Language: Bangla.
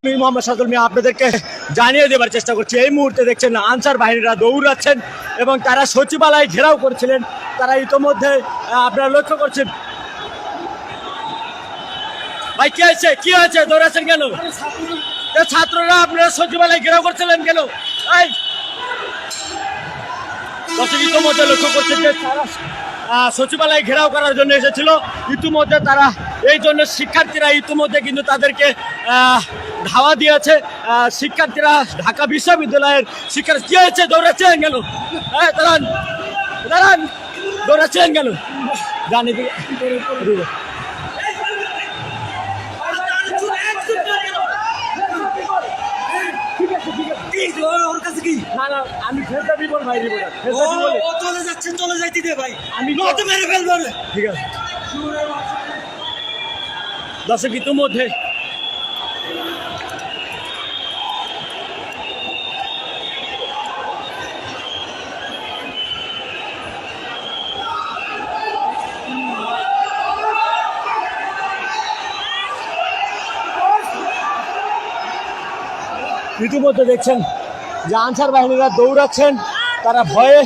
আমি মোহাম্মদ সাদুল মিয়া আপনাদেরকে জানিয়ে দেবার চেষ্টা করছি। এই মুহূর্তে দেখছেন আনসার বাহিনীরা দৌড়াচ্ছেন এবং তারা সচিবালয় ঘেরাও করছিলেন। তারা ইতোমধ্যে আপনারা লক্ষ্য করছেন। ভাই কি হয়েছে, কি হয়েছে, দৌড়াচ্ছেন কেন? ছাত্ররা আপনারা সচিবালয় ঘেরাও করছিলেন কেন? দর্শক ইতোমধ্যে লক্ষ্য করছেন যে তারা সচিবালয় ঘেরাও করার জন্য এসেছিল। ইতিমধ্যে তারা এই জন্য শিক্ষার্থীরা ইতিমধ্যে কিন্তু তাদেরকে ধাওয়া দিয়েছে। শিক্ষার্থীরা ঢাকা বিশ্ববিদ্যালয়ের শিক্ষার্থী কি হয়েছে, দৌড়াচ্ছেন কেন? দাঁড়ান দাঁড়ান, দৌড়াচ্ছেন কেন? জানি আমি চলে যাচ্ছেন, চলে যাইতে দে ভাই, আমি মেরে ফেলবো। ঠিক আছে দর্শক ইতিমধ্যে দেখছেন যে আনসার বাহিনীরা দৌড়াচ্ছেন, তারা ভয়ে